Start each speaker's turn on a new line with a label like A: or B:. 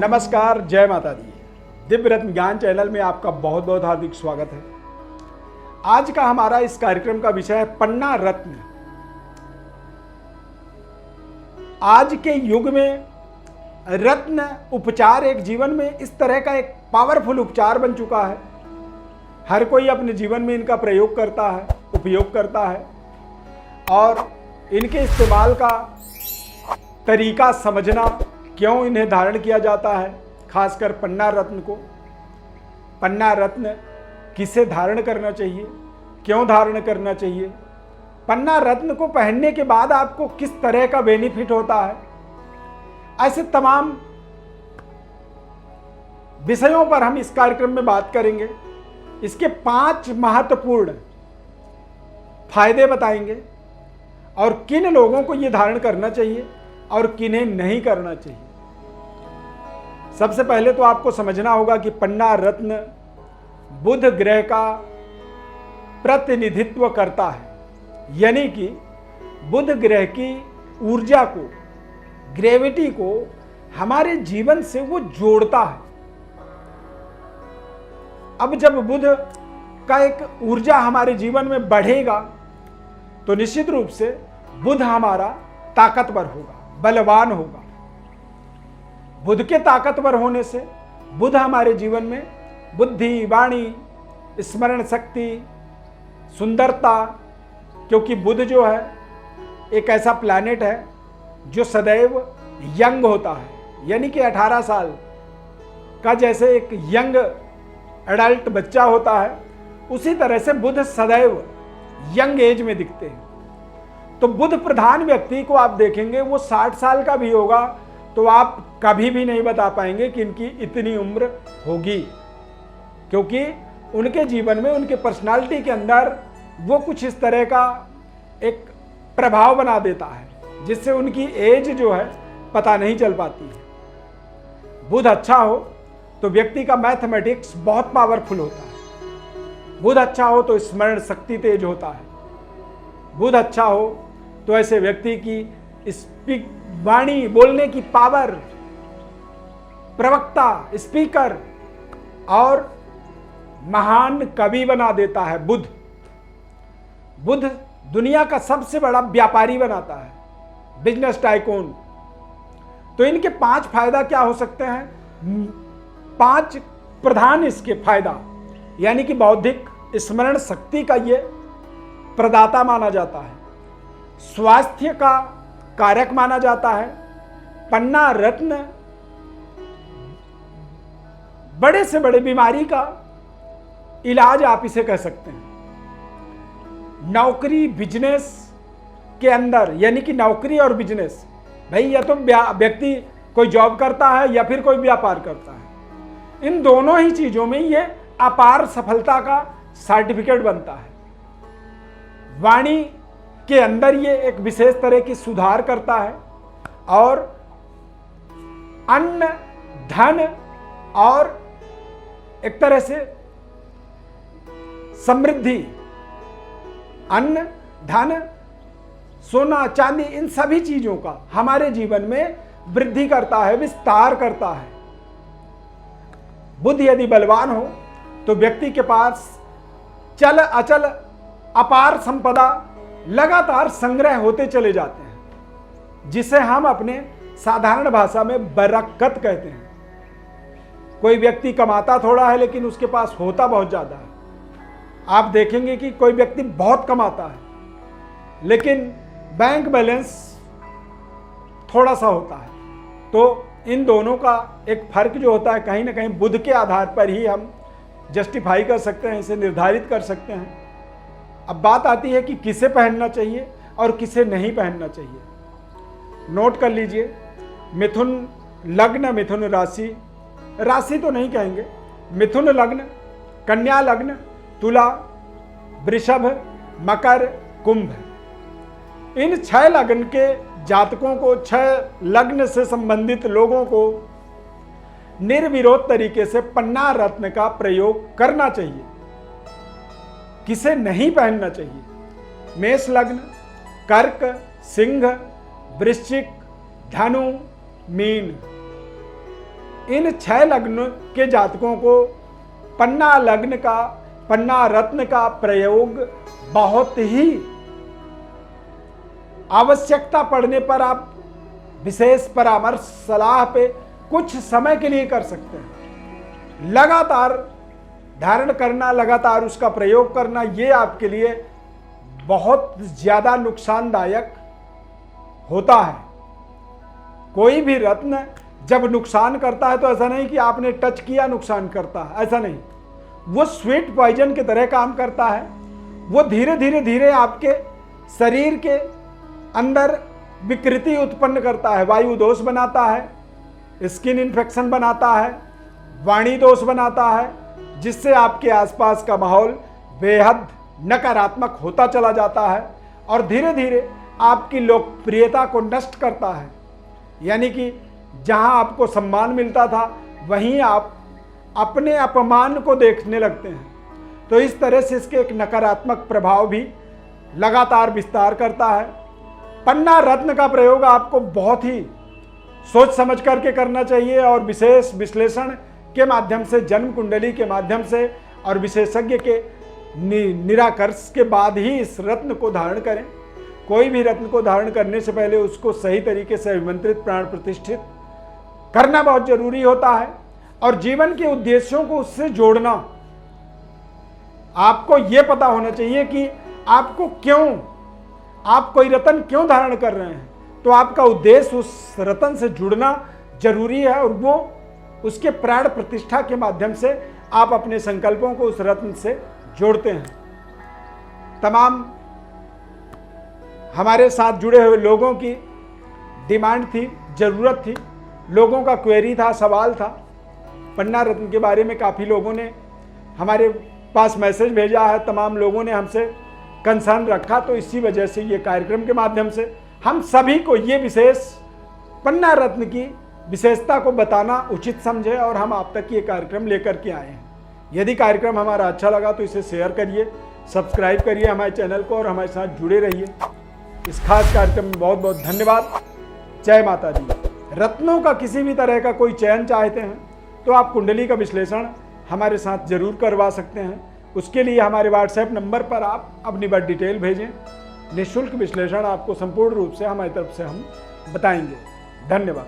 A: नमस्कार, जय माता दी। दिव्य रत्न ज्ञान चैनल में आपका बहुत बहुत हार्दिक स्वागत है। आज का हमारा इस कार्यक्रम का विषय है पन्ना रत्न। आज के युग में रत्न उपचार एक जीवन में इस तरह का एक पावरफुल उपचार बन चुका है। हर कोई अपने जीवन में इनका प्रयोग करता है, उपयोग करता है और इनके इस्तेमाल का तरीका समझना, क्यों इन्हें धारण किया जाता है, खासकर पन्ना रत्न को। पन्ना रत्न किसे धारण करना चाहिए, क्यों धारण करना चाहिए, पन्ना रत्न को पहनने के बाद आपको किस तरह का बेनिफिट होता है, ऐसे तमाम विषयों पर हम इस कार्यक्रम में बात करेंगे। इसके 5 महत्वपूर्ण फायदे बताएंगे और किन लोगों को यह धारण करना चाहिए और किन्हें नहीं करना चाहिए। सबसे पहले तो आपको समझना होगा कि पन्ना रत्न बुध ग्रह का प्रतिनिधित्व करता है, यानी कि बुध ग्रह की ऊर्जा को, ग्रेविटी को हमारे जीवन से वो जोड़ता है। अब जब बुध का एक ऊर्जा हमारे जीवन में बढ़ेगा तो निश्चित रूप से बुध हमारा ताकतवर होगा, बलवान होगा। बुध के ताकतवर होने से बुध हमारे जीवन में बुद्धि, वाणी, स्मरण शक्ति, सुंदरता, क्योंकि बुध जो है एक ऐसा प्लैनेट है जो सदैव यंग होता है, यानी कि 18 साल का जैसे एक यंग एडल्ट बच्चा होता है, उसी तरह से बुध सदैव यंग एज में दिखते हैं। तो बुध प्रधान व्यक्ति को आप देखेंगे वो 60 साल का भी होगा तो आप कभी भी नहीं बता पाएंगे कि इनकी इतनी उम्र होगी, क्योंकि उनके जीवन में, उनके पर्सनालिटी के अंदर वो कुछ इस तरह का एक प्रभाव बना देता है जिससे उनकी एज जो है पता नहीं चल पाती है। बुध अच्छा हो तो व्यक्ति का मैथमेटिक्स बहुत पावरफुल होता है। बुध अच्छा हो तो स्मरण शक्ति तेज होता है। बुध अच्छा हो तो ऐसे व्यक्ति की वाणी, बोलने की पावर, प्रवक्ता, स्पीकर और महान कवि बना देता है। बुध दुनिया का सबसे बड़ा व्यापारी बनाता है, बिजनेस टाइकून। तो इनके 5 फायदा क्या हो सकते हैं? 5 प्रधान इसके फायदा, यानी कि बौद्धिक स्मरण शक्ति का ये प्रदाता माना जाता है, स्वास्थ्य का कारक माना जाता है। पन्ना रत्न बड़े से बड़े बीमारी का इलाज आप इसे कह सकते हैं। नौकरी, बिजनेस के अंदर, यानी कि नौकरी और बिजनेस, भाई या तो व्यक्ति कोई जॉब करता है या फिर कोई व्यापार करता है, इन दोनों ही चीजों में ये अपार सफलता का सर्टिफिकेट बनता है। वाणी के अंदर ये एक विशेष तरह की सुधार करता है और अन्न, धन और एक तरह से समृद्धि, अन्न, धन, सोना, चांदी, इन सभी चीजों का हमारे जीवन में वृद्धि करता है, विस्तार करता है। बुध यदि बलवान हो तो व्यक्ति के पास चल अचल अपार संपदा लगातार संग्रह होते चले जाते हैं, जिसे हम अपने साधारण भाषा में बरकत कहते हैं। कोई व्यक्ति कमाता थोड़ा है लेकिन उसके पास होता बहुत ज्यादा है। आप देखेंगे कि कोई व्यक्ति बहुत कमाता है लेकिन बैंक बैलेंस थोड़ा सा होता है। तो इन दोनों का एक फर्क जो होता है, कहीं ना कहीं बुध के आधार पर ही हम जस्टिफाई कर सकते हैं, इसे निर्धारित कर सकते हैं। अब बात आती है कि किसे पहनना चाहिए और किसे नहीं पहनना चाहिए। नोट कर लीजिए, मिथुन लग्न, मिथुन राशि, राशि तो नहीं कहेंगे, मिथुन लग्न, कन्या लग्न, तुला, वृषभ, मकर, कुंभ, इन 6 लग्न के जातकों को, 6 लग्न से संबंधित लोगों को निर्विरोध तरीके से पन्ना रत्न का प्रयोग करना चाहिए। किसे नहीं पहनना चाहिए? मेष लग्न, कर्क, सिंह, वृश्चिक, धनु, मीन, इन 6 लग्न के जातकों को पन्ना लग्न का, पन्ना रत्न का प्रयोग बहुत ही आवश्यकता पड़ने पर आप विशेष परामर्श सलाह पे कुछ समय के लिए कर सकते हैं। लगातार धारण करना, लगातार उसका प्रयोग करना, ये आपके लिए बहुत ज्यादा नुकसानदायक होता है। कोई भी रत्न जब नुकसान करता है तो ऐसा नहीं कि आपने टच किया नुकसान करता है, ऐसा नहीं। वो स्वीट पॉइजन की तरह काम करता है। वो धीरे धीरे धीरे आपके शरीर के अंदर विकृति उत्पन्न करता है, वायु दोष बनाता है, स्किन इन्फेक्शन बनाता है, वाणी दोष बनाता है, जिससे आपके आसपास का माहौल बेहद नकारात्मक होता चला जाता है और धीरे धीरे आपकी लोकप्रियता को नष्ट करता है। यानी कि जहां आपको सम्मान मिलता था वहीं आप अपने अपमान को देखने लगते हैं। तो इस तरह से इसके एक नकारात्मक प्रभाव भी लगातार विस्तार करता है। पन्ना रत्न का प्रयोग आपको बहुत ही सोच समझ करके करना चाहिए और विशेष विश्लेषण के माध्यम से, जन्म कुंडली के माध्यम से और विशेषज्ञ के निराकर्ष के बाद ही इस रत्न को धारण करें। कोई भी रत्न को धारण करने से पहले उसको सही तरीके से अभिमंत्रित, प्राण प्रतिष्ठित करना बहुत जरूरी होता है और जीवन के उद्देश्यों को उससे जोड़ना। आपको यह पता होना चाहिए कि आपको क्यों, आप कोई रत्न क्यों धारण कर रहे हैं, तो आपका उद्देश्य उस रत्न से जुड़ना जरूरी है और वो उसके प्राण प्रतिष्ठा के माध्यम से आप अपने संकल्पों को उस रत्न से जोड़ते हैं। तमाम हमारे साथ जुड़े हुए लोगों की डिमांड थी, जरूरत थी, लोगों का क्वेरी था, सवाल था। पन्ना रत्न के बारे में काफ़ी लोगों ने हमारे पास मैसेज भेजा है, तमाम लोगों ने हमसे कंसर्न रखा। तो इसी वजह से ये कार्यक्रम के माध्यम से हम सभी को ये विशेष पन्ना रत्न की विशेषता को बताना उचित समझे और हम आप तक ये कार्यक्रम लेकर के आए हैं। यदि कार्यक्रम हमारा अच्छा लगा तो इसे शेयर करिए, सब्सक्राइब करिए हमारे चैनल को और हमारे साथ जुड़े रहिए। इस खास कार्यक्रम में बहुत बहुत धन्यवाद। जय माता दी। रत्नों का किसी भी तरह का कोई चयन चाहते हैं तो आप कुंडली का विश्लेषण हमारे साथ जरूर करवा सकते हैं। उसके लिए हमारे व्हाट्सएप नंबर पर आप अपनी बर्थ डिटेल भेजें। निःशुल्क विश्लेषण आपको संपूर्ण रूप से हमारी तरफ से हम बताएंगे। धन्यवाद।